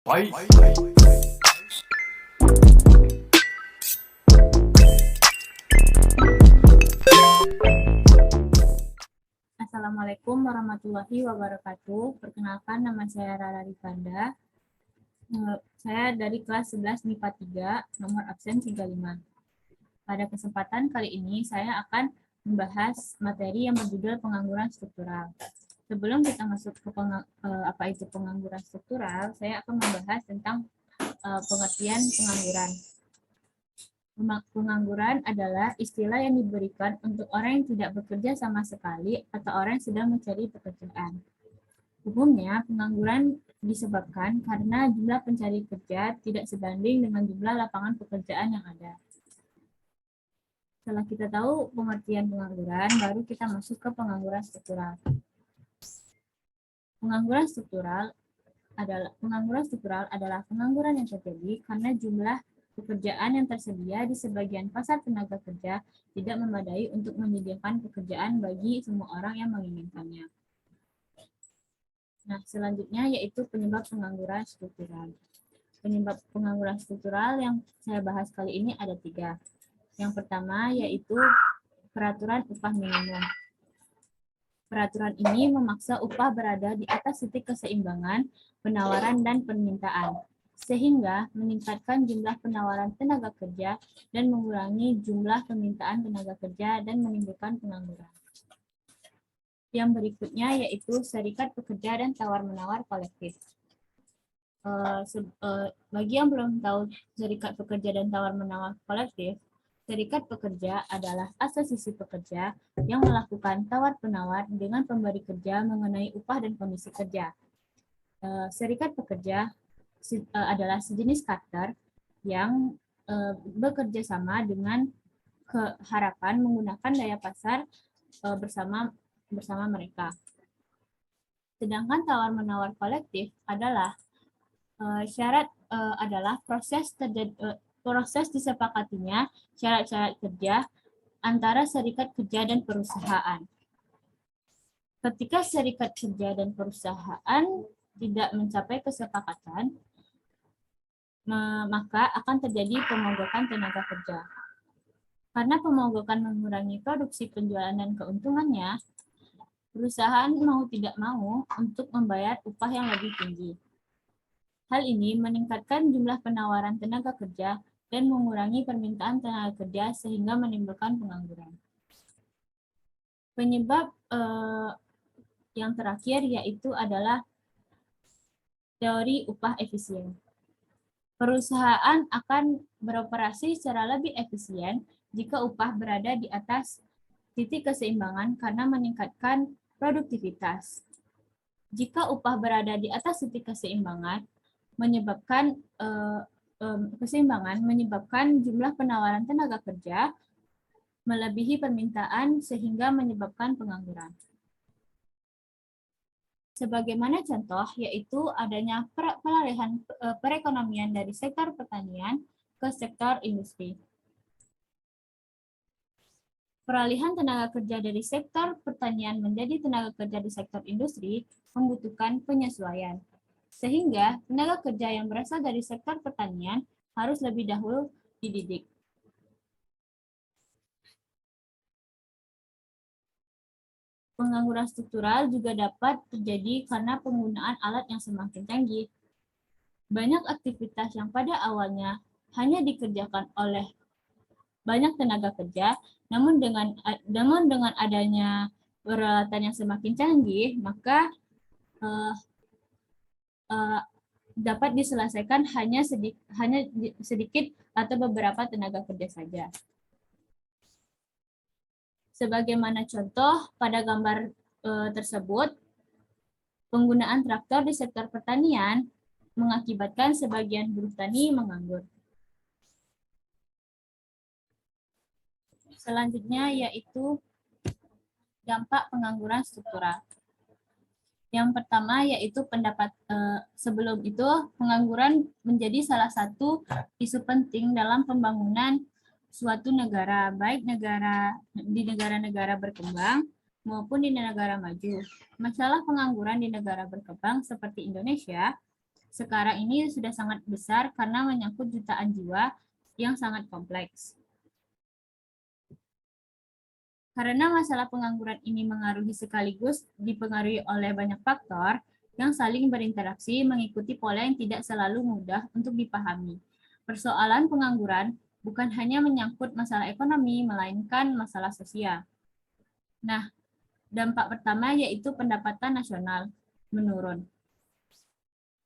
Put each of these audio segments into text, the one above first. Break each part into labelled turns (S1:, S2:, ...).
S1: Fight.
S2: Assalamualaikum warahmatullahi wabarakatuh. Perkenalkan, nama saya Rara Rifanda. Saya dari kelas 11 MIPA 3, nomor absen 35. Pada kesempatan kali ini, saya akan membahas materi yang berjudul pengangguran struktural. Sebelum kita masuk ke apa itu pengangguran struktural, saya akan membahas tentang pengertian pengangguran. Pengangguran adalah istilah yang diberikan untuk orang yang tidak bekerja sama sekali atau orang yang sedang mencari pekerjaan. Umumnya, pengangguran disebabkan karena jumlah pencari kerja tidak sebanding dengan jumlah lapangan pekerjaan yang ada. Setelah kita tahu pengertian pengangguran, baru kita masuk ke pengangguran struktural. Pengangguran struktural adalah pengangguran yang terjadi karena jumlah pekerjaan yang tersedia di sebagian pasar tenaga kerja tidak memadai untuk menyediakan pekerjaan bagi semua orang yang menginginkannya. Nah, selanjutnya yaitu penyebab pengangguran struktural. Penyebab pengangguran struktural yang saya bahas kali ini ada 3. Yang pertama yaitu peraturan upah minimum. Peraturan ini memaksa upah berada di atas titik keseimbangan penawaran dan permintaan, sehingga meningkatkan jumlah penawaran tenaga kerja dan mengurangi jumlah permintaan tenaga kerja dan menimbulkan pengangguran. Yang berikutnya yaitu serikat pekerja dan tawar-menawar kolektif. Bagi yang belum tahu serikat pekerja dan tawar-menawar kolektif, serikat pekerja adalah asosiasi pekerja yang melakukan tawar-menawar dengan pemberi kerja mengenai upah dan kondisi kerja. Serikat pekerja adalah sejenis kartel yang bekerja sama dengan harapan menggunakan daya pasar bersama mereka. Sedangkan tawar-menawar kolektif adalah syarat adalah proses disepakatinya syarat-syarat kerja antara serikat kerja dan perusahaan. Ketika serikat kerja dan perusahaan tidak mencapai kesepakatan, maka akan terjadi pemogokan tenaga kerja. Karena pemogokan mengurangi produksi penjualan dan keuntungannya, perusahaan mau tidak mau untuk membayar upah yang lebih tinggi. Hal ini meningkatkan jumlah penawaran tenaga kerja dan mengurangi permintaan tenaga kerja sehingga menimbulkan pengangguran. Penyebab yang terakhir yaitu adalah teori upah efisien. Perusahaan akan beroperasi secara lebih efisien jika upah berada di atas titik keseimbangan karena meningkatkan produktivitas. Jika upah berada di atas titik keseimbangan, menyebabkan jumlah penawaran tenaga kerja melebihi permintaan sehingga menyebabkan pengangguran. Sebagaimana contoh yaitu adanya pengalihan perekonomian dari sektor pertanian ke sektor industri. Peralihan tenaga kerja dari sektor pertanian menjadi tenaga kerja di sektor industri membutuhkan penyesuaian. Sehingga tenaga kerja yang berasal dari sektor pertanian harus lebih dahulu dididik. Pengangguran struktural juga dapat terjadi karena penggunaan alat yang semakin canggih. Banyak aktivitas yang pada awalnya hanya dikerjakan oleh banyak tenaga kerja, namun dengan adanya peralatan yang semakin canggih, maka dapat diselesaikan hanya sedikit atau beberapa tenaga kerja saja. Sebagaimana contoh pada gambar tersebut, penggunaan traktor di sektor pertanian mengakibatkan sebagian buruh tani menganggur. Selanjutnya yaitu dampak pengangguran struktural. Yang pertama yaitu sebelum itu pengangguran menjadi salah satu isu penting dalam pembangunan suatu negara, baik di negara-negara berkembang maupun di negara maju. Masalah pengangguran di negara berkembang seperti Indonesia sekarang ini sudah sangat besar karena menyangkut jutaan jiwa yang sangat kompleks. Karena masalah pengangguran ini mengaruhi sekaligus dipengaruhi oleh banyak faktor yang saling berinteraksi mengikuti pola yang tidak selalu mudah untuk dipahami. Persoalan pengangguran bukan hanya menyangkut masalah ekonomi, melainkan masalah sosial. Nah, dampak pertama yaitu pendapatan nasional menurun.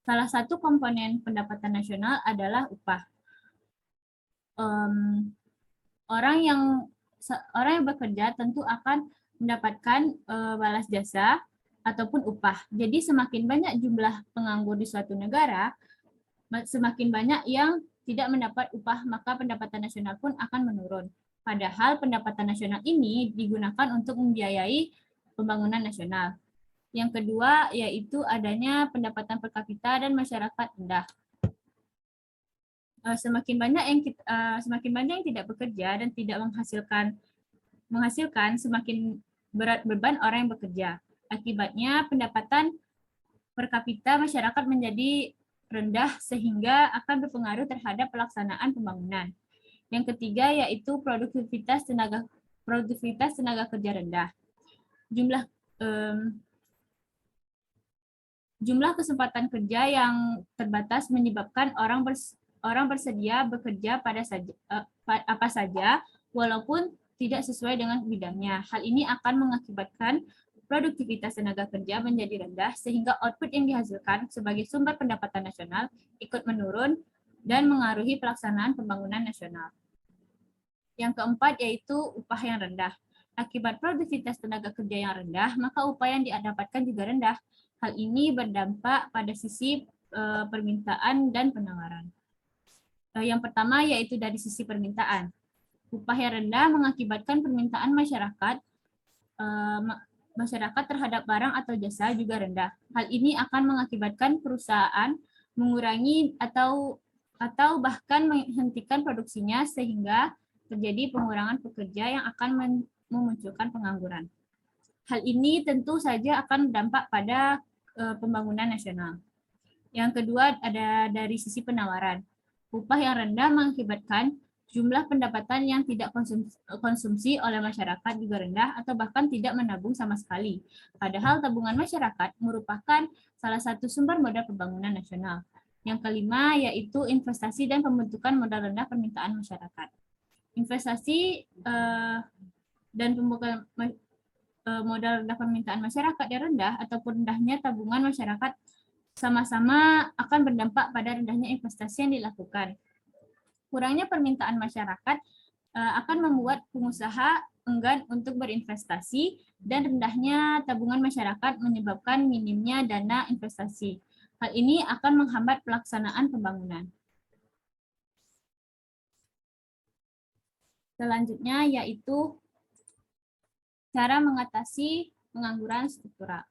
S2: Salah satu komponen pendapatan nasional adalah upah. Orang yang bekerja tentu akan mendapatkan balas jasa ataupun upah. Jadi semakin banyak jumlah penganggur di suatu negara, semakin banyak yang tidak mendapat upah, maka pendapatan nasional pun akan menurun. Padahal pendapatan nasional ini digunakan untuk membiayai pembangunan nasional. Yang kedua yaitu adanya pendapatan per kapita dan masyarakat rendah. Semakin banyak yang tidak bekerja dan tidak menghasilkan semakin berat beban orang yang bekerja. Akibatnya pendapatan per kapita masyarakat menjadi rendah sehingga akan berpengaruh terhadap pelaksanaan pembangunan. Yang ketiga yaitu produktivitas tenaga kerja rendah. Jumlah kesempatan kerja yang terbatas menyebabkan orang bersedia bekerja apa saja walaupun tidak sesuai dengan bidangnya. Hal ini akan mengakibatkan produktivitas tenaga kerja menjadi rendah sehingga output yang dihasilkan sebagai sumber pendapatan nasional ikut menurun dan mengaruhi pelaksanaan pembangunan nasional. Yang keempat yaitu upah yang rendah. Akibat produktivitas tenaga kerja yang rendah, maka upah yang didapatkan juga rendah. Hal ini berdampak pada sisi permintaan dan penawaran. Yang pertama yaitu dari sisi permintaan. Upah yang rendah mengakibatkan permintaan masyarakat terhadap barang atau jasa juga rendah. Hal ini akan mengakibatkan perusahaan mengurangi atau bahkan menghentikan produksinya sehingga terjadi pengurangan pekerja yang akan memunculkan pengangguran. Hal ini tentu saja akan berdampak pada pembangunan nasional. Yang kedua ada dari sisi penawaran. Upah yang rendah mengakibatkan jumlah pendapatan yang tidak konsumsi oleh masyarakat juga rendah atau bahkan tidak menabung sama sekali. Padahal tabungan masyarakat merupakan salah satu sumber modal pembangunan nasional. Yang kelima yaitu investasi dan pembentukan modal rendah permintaan masyarakat. Investasi dan pembukaan modal rendah permintaan masyarakat yang rendah ataupun rendahnya tabungan masyarakat sama-sama akan berdampak pada rendahnya investasi yang dilakukan. Kurangnya permintaan masyarakat akan membuat pengusaha enggan untuk berinvestasi dan rendahnya tabungan masyarakat menyebabkan minimnya dana investasi. Hal ini akan menghambat pelaksanaan pembangunan. Selanjutnya yaitu cara mengatasi pengangguran struktural.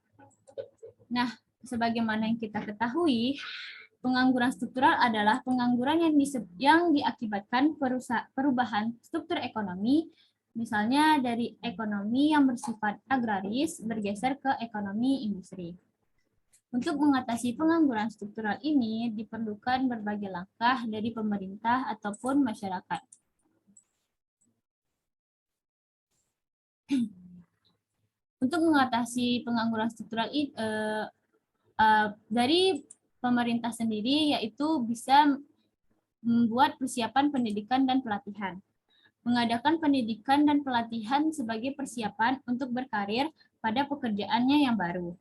S2: Nah, sebagaimana yang kita ketahui, pengangguran struktural adalah pengangguran yang diakibatkan perubahan struktur ekonomi, misalnya dari ekonomi yang bersifat agraris bergeser ke ekonomi industri. Untuk mengatasi pengangguran struktural ini diperlukan berbagai langkah dari pemerintah ataupun masyarakat. Untuk mengatasi pengangguran struktural dari pemerintah sendiri yaitu bisa membuat persiapan pendidikan dan pelatihan. Mengadakan pendidikan dan pelatihan sebagai persiapan untuk berkarir pada pekerjaannya yang baru.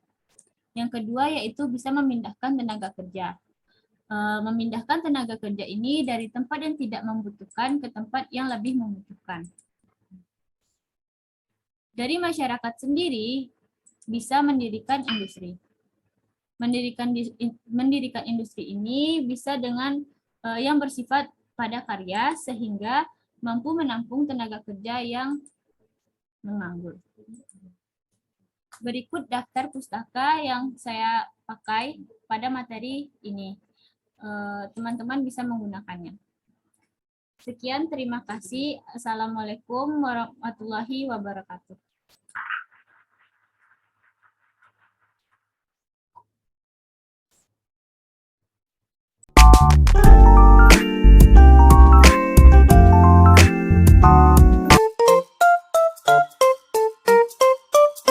S2: Yang kedua yaitu bisa memindahkan tenaga kerja. Memindahkan tenaga kerja ini dari tempat yang tidak membutuhkan ke tempat yang lebih membutuhkan. Dari masyarakat sendiri bisa mendirikan industri. Mendirikan industri ini bisa dengan yang bersifat pada karya sehingga mampu menampung tenaga kerja yang menganggur. Berikut daftar pustaka yang saya pakai pada materi ini. Teman-teman bisa menggunakannya. Sekian, terima kasih. Assalamualaikum warahmatullahi wabarakatuh.